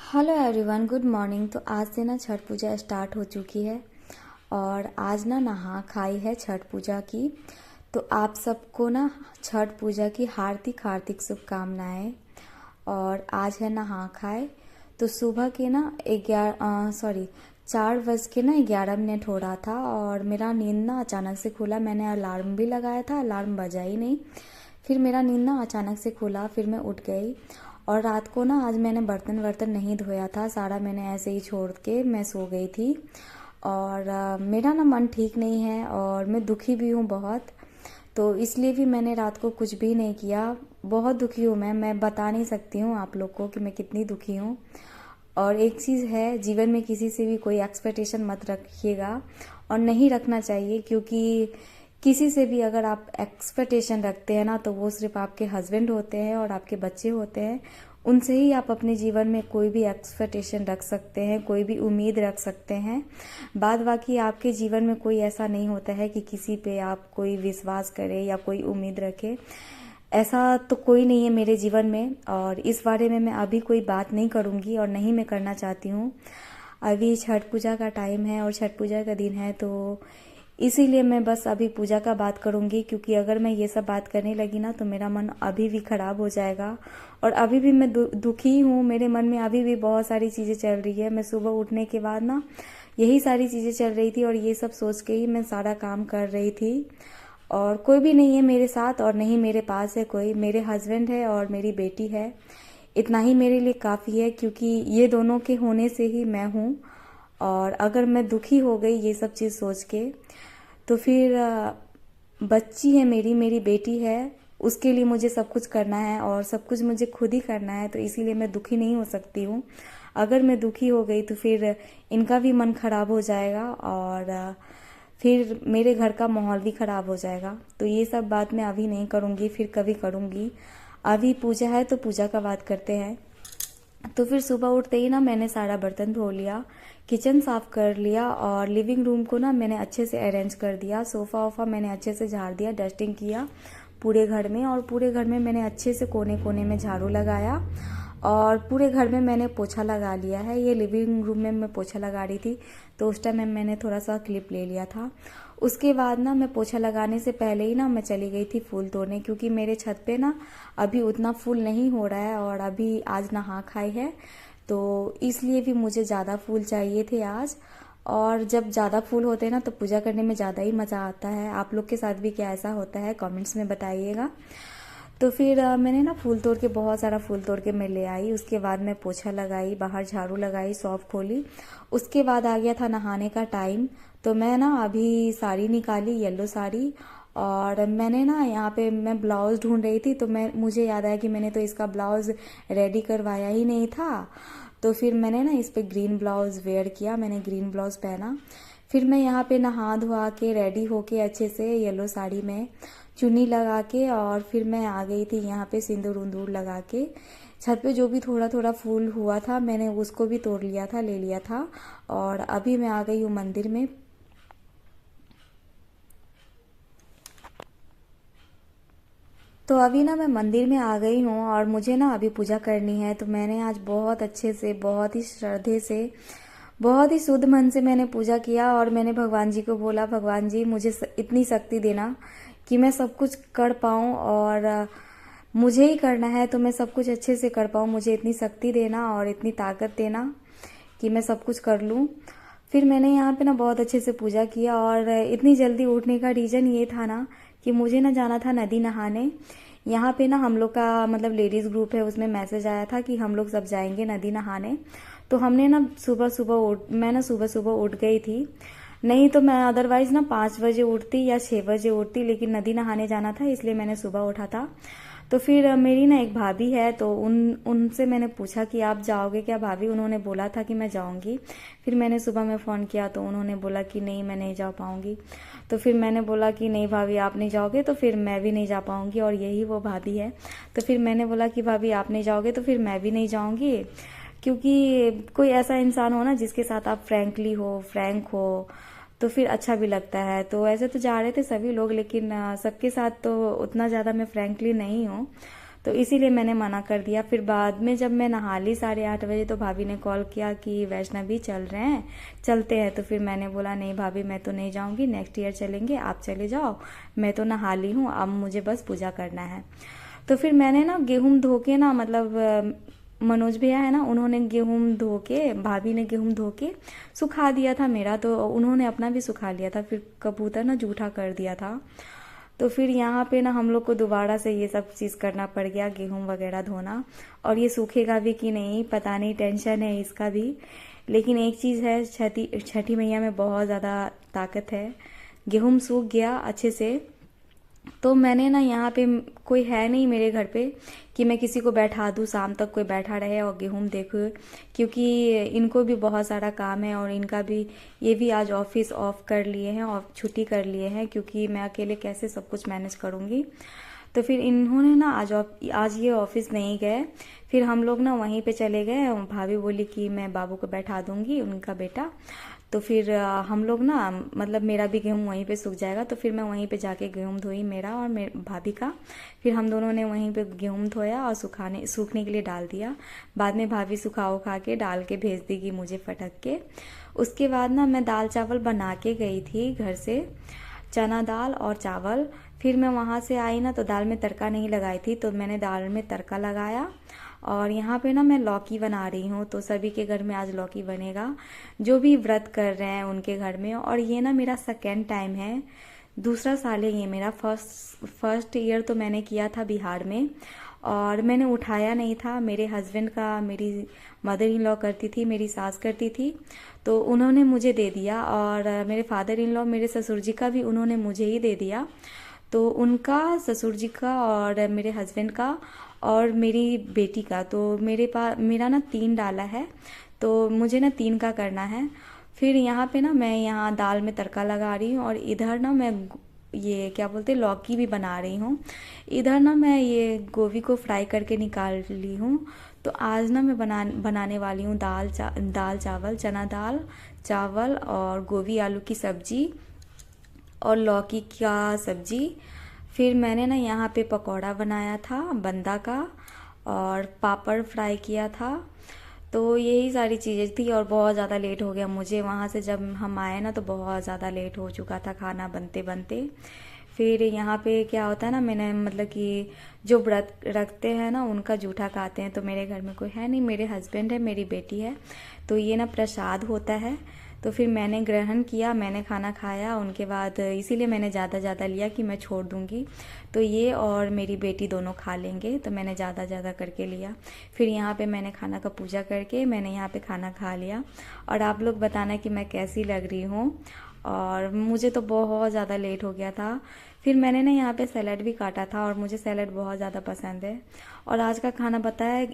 Hello everyone, good morning. तो आज से ना छठ पूजा स्टार्ट हो चुकी है और आज ना नहा खाई है छठ पूजा की। तो आप सबको ना छठ पूजा की हार्दिक हार्दिक शुभकामनाएं। और आज है नहा खाए। तो सुबह के ना 4:11 हो रहा था और मेरा नींद ना अचानक से खुला। मैंने अलार्म भी लगाया था, अलार्म बजा ही नहीं। फिर मेरा नींद ना अचानक से खुला, फिर मैं उठ गई। और रात को ना आज मैंने बर्तन वर्तन नहीं धोया था, सारा मैंने ऐसे ही छोड़ के मैं सो गई थी। और मेरा ना मन ठीक नहीं है और मैं दुखी भी हूँ बहुत। तो इसलिए भी मैंने रात को कुछ भी नहीं किया। बहुत दुखी हूँ मैं बता नहीं सकती हूँ आप लोग को कि मैं कितनी दुखी हूँ। और एक चीज़ है, जीवन में किसी से भी कोई एक्सपेक्टेशन मत रखिएगा और नहीं रखना चाहिए, क्योंकि किसी से भी अगर आप एक्सपेक्टेशन रखते हैं ना तो वो सिर्फ आपके हस्बैंड होते हैं और आपके बच्चे होते हैं। उनसे ही आप अपने जीवन में कोई भी एक्सपेक्टेशन रख सकते हैं, कोई भी उम्मीद रख सकते हैं। बाद बाकी आपके जीवन में कोई ऐसा नहीं होता है कि किसी पे आप कोई विश्वास करें या कोई उम्मीद रखें। ऐसा तो कोई नहीं है मेरे जीवन में और इस बारे में मैं अभी कोई बात नहीं करूँगी और नहीं मैं करना चाहती हूँ। अभी छठ पूजा का टाइम है और छठ पूजा का दिन है, तो इसीलिए मैं बस अभी पूजा का बात करूँगी। क्योंकि अगर मैं ये सब बात करने लगी ना तो मेरा मन अभी भी ख़राब हो जाएगा और अभी भी मैं दुखी हूँ। मेरे मन में अभी भी बहुत सारी चीज़ें चल रही है। मैं सुबह उठने के बाद ना यही सारी चीज़ें चल रही थी और ये सब सोच के ही मैं सारा काम कर रही थी। और कोई भी नहीं है मेरे साथ और नहीं मेरे पास है कोई। मेरे हस्बैंड है और मेरी बेटी है, इतना ही मेरे लिए काफ़ी है, क्योंकि ये दोनों के होने से ही मैं हूँ। और अगर मैं दुखी हो गई ये सब चीज़ सोच के तो फिर बच्ची है मेरी बेटी है, उसके लिए मुझे सब कुछ करना है और सब कुछ मुझे खुद ही करना है। तो इसीलिए मैं दुखी नहीं हो सकती हूँ। अगर मैं दुखी हो गई तो फिर इनका भी मन खराब हो जाएगा और फिर मेरे घर का माहौल भी खराब हो जाएगा। तो ये सब बात मैं अभी नहीं करूँगी, फिर कभी करूँगी। अभी पूजा है तो पूजा का बात करते हैं। तो फिर सुबह उठते ही ना मैंने सारा बर्तन धो लिया, किचन साफ कर लिया और लिविंग रूम को ना मैंने अच्छे से अरेंज कर दिया। सोफ़ा वोफ़ा मैंने अच्छे से झाड़ दिया, डस्टिंग किया पूरे घर में। और पूरे घर में मैंने अच्छे से कोने कोने में झाड़ू लगाया और पूरे घर में मैंने पोछा लगा लिया है। ये लिविंग रूम में मैं पोछा लगा रही थी तो उस टाइम में मैंने थोड़ा सा क्लिप ले लिया था। उसके बाद ना मैं पोछा लगाने से पहले ही ना मैं चली गई थी फूल तोड़ने, क्योंकि मेरे छत पे ना अभी उतना फूल नहीं हो रहा है और अभी आज नहा खाई है तो इसलिए भी मुझे ज़्यादा फूल चाहिए थे आज। और जब ज़्यादा फूल होते हैं ना तो पूजा करने में ज़्यादा ही मज़ा आता है। आप लोग के साथ भी क्या ऐसा होता है, कमेंट्स में बताइएगा। तो फिर मैंने ना फूल तोड़ के, बहुत सारा फूल तोड़ के मैं ले आई। उसके बाद मैं पोछा लगाई, बाहर झाड़ू लगाई, शॉप खोली। उसके बाद आ गया था नहाने का टाइम। तो मैं ना अभी साड़ी निकाली, येलो साड़ी। और मैंने ना यहाँ पे मैं ब्लाउज़ ढूंढ रही थी तो मुझे याद आया कि मैंने तो इसका ब्लाउज़ रेडी करवाया ही नहीं था। तो फिर मैंने ना इस पे ग्रीन ब्लाउज़ वेयर किया, मैंने ग्रीन ब्लाउज़ पहना। फिर मैं यहाँ पे नहा धोआ के रेडी होके अच्छे से येलो साड़ी में चुन्नी लगा के और फिर मैं आ गई थी यहाँ पे सिंदूर उंदूर लगा के। छत पे जो भी थोड़ा थोड़ा फूल हुआ था मैंने उसको भी तोड़ लिया था, ले लिया था। और अभी मैं आ गई हूँ मंदिर में। तो अभी ना मैं मंदिर में आ गई हूँ और मुझे ना अभी पूजा करनी है। तो मैंने आज बहुत अच्छे से, बहुत ही श्रद्धे से, बहुत ही शुद्ध मन से मैंने पूजा किया और मैंने भगवान जी को बोला, भगवान जी मुझे इतनी शक्ति देना कि मैं सब कुछ कर पाऊँ और मुझे ही करना है तो मैं सब कुछ अच्छे से कर पाऊँ। मुझे इतनी शक्ति देना और इतनी ताकत देना कि मैं सब कुछ कर लूँ। फिर मैंने यहाँ पे ना बहुत अच्छे से पूजा किया और इतनी जल्दी उठने का रीज़न ये था ना कि मुझे ना जाना था नदी नहाने। यहाँ पे ना हम लोग का मतलब लेडीज़ ग्रुप है, उसमें मैसेज आया था कि हम लोग सब जाएंगे नदी नहाने। तो हमने ना मैं ना सुबह सुबह उठ गई थी। नहीं तो मैं अदरवाइज़ ना 5 बजे उठती या 6 बजे उठती, लेकिन नदी नहाने जाना था इसलिए मैंने सुबह उठा था। तो फिर मेरी ना एक भाभी है तो उनसे मैंने पूछा कि आप जाओगे क्या भाभी। उन्होंने बोला था कि मैं जाऊंगी। फिर मैंने सुबह में फ़ोन किया तो उन्होंने बोला कि नहीं मैं नहीं जा पाऊंगी। तो फिर मैंने बोला कि नहीं भाभी आप नहीं जाओगे तो फिर मैं भी नहीं जा पाऊंगी, और यही वो भाभी है। तो फिर मैंने बोला कि भाभी आप नहीं जाओगे तो फिर मैं भी नहीं जाऊंगी, क्योंकि कोई ऐसा इंसान हो ना जिसके साथ आप फ्रैंक हो तो फिर अच्छा भी लगता है। तो ऐसे तो जा रहे थे सभी लोग, लेकिन सबके साथ तो उतना ज़्यादा मैं फ्रैंकली नहीं हूँ। तो इसीलिए मैंने मना कर दिया। फिर बाद में जब मैं नहा ली 8:30 बजे तो भाभी ने कॉल किया कि वैष्णवी चल रहे हैं, चलते हैं। तो फिर मैंने बोला नहीं भाभी मैं तो नहीं जाऊंगी, नेक्स्ट ईयर चलेंगे, आप चले जाओ, मैं तो नहा ली हूँ, अब मुझे बस पूजा करना है। तो फिर मैंने ना गेहूं धो के ना, मतलब मनोज भैया है ना, उन्होंने गेहूं धो के, भाभी ने गेहूं धो के सुखा दिया था मेरा, तो उन्होंने अपना भी सुखा लिया था। फिर कबूतर ना जूठा कर दिया था। तो फिर यहाँ पे ना हम लोग को दोबारा से ये सब चीज़ करना पड़ गया, गेहूं वगैरह धोना। और ये सूखेगा भी कि नहीं पता नहीं, टेंशन है इसका भी। लेकिन एक चीज़ है, छठी मैया में बहुत ज़्यादा ताकत है। गेहूं सूख गया अच्छे से। तो मैंने ना, यहाँ पे कोई है नहीं मेरे घर पे कि मैं किसी को बैठा दूँ, शाम तक कोई बैठा रहे और गेहूं देखो, क्योंकि इनको भी बहुत सारा काम है। और इनका भी, ये भी आज ऑफिस ऑफ कर लिए हैं और छुट्टी कर लिए हैं, क्योंकि मैं अकेले कैसे सब कुछ मैनेज करूँगी। तो फिर इन्होंने ना आज ये ऑफिस नहीं गए। फिर हम लोग ना वहीं पे चले गए। भाभी बोली कि मैं बाबू को बैठा दूंगी, उनका बेटा। तो फिर हम लोग ना, मतलब मेरा भी गेहूं वहीं पे सूख जाएगा। तो फिर मैं वहीं पे जाके गेहूं धोई, मेरा और मेरे भाभी का। फिर हम दोनों ने वहीं पे गेहूं धोया और सूखने के लिए डाल दिया। बाद में भाभी सुखा उखा के डाल के भेज देगी मुझे फटक के। उसके बाद ना मैं दाल चावल बना के गई थी घर से, चना दाल और चावल। फिर मैं वहाँ से आई ना, तो दाल में तड़का नहीं लगाई थी, तो मैंने दाल में तड़का लगाया। और यहाँ पे ना मैं लौकी बना रही हूँ, तो सभी के घर में आज लौकी बनेगा, जो भी व्रत कर रहे हैं उनके घर में। और ये ना मेरा सेकेंड टाइम है, दूसरा साल है ये मेरा। फर्स्ट ईयर तो मैंने किया था बिहार में, और मैंने उठाया नहीं था। मेरे हस्बैंड का, मेरी मदर इन लॉ करती थी, मेरी सास करती थी, तो उन्होंने मुझे दे दिया। और मेरे फादर इन लॉ, मेरे ससुर जी का भी उन्होंने मुझे ही दे दिया। तो उनका, ससुर जी का और मेरे हस्बैंड का और मेरी बेटी का, तो मेरा ना 3 डाला है, तो मुझे ना 3 का करना है। फिर यहाँ पे ना मैं यहाँ दाल में तड़का लगा रही हूँ, और इधर ना मैं ये क्या बोलते हैं, लौकी भी बना रही हूँ। इधर ना मैं ये गोभी को फ्राई करके निकाल ली हूँ। तो आज ना मैं बनाने वाली हूँ दाल चावल, चना दाल चावल और गोभी आलू की सब्जी और लौकी का सब्जी। फिर मैंने ना यहाँ पे पकौड़ा बनाया था बंदा का, और पापड़ फ्राई किया था। तो यही सारी चीज़ें थी, और बहुत ज़्यादा लेट हो गया मुझे। वहाँ से जब हम आए ना, तो बहुत ज़्यादा लेट हो चुका था खाना बनते बनते। फिर यहाँ पे क्या होता है ना, मैंने मतलब कि जो व्रत रखते हैं ना, उनका जूठा खाते हैं। तो मेरे घर में कोई है नहीं, मेरे हस्बैंड है, मेरी बेटी है। तो ये ना प्रसाद होता है। तो फिर मैंने ग्रहण किया, मैंने खाना खाया। उनके बाद इसीलिए मैंने ज़्यादा लिया कि मैं छोड़ दूंगी, तो ये और मेरी बेटी दोनों खा लेंगे, तो मैंने ज़्यादा करके लिया। फिर यहाँ पे मैंने खाना का पूजा करके मैंने यहाँ पे खाना खा लिया। और आप लोग बताना कि मैं कैसी लग रही हूँ। और मुझे तो बहुत ज़्यादा लेट हो गया था। फिर मैंने ना यहाँ पे सैलेड भी काटा था, और मुझे सैलेड बहुत ज़्यादा पसंद है। और आज का खाना पता है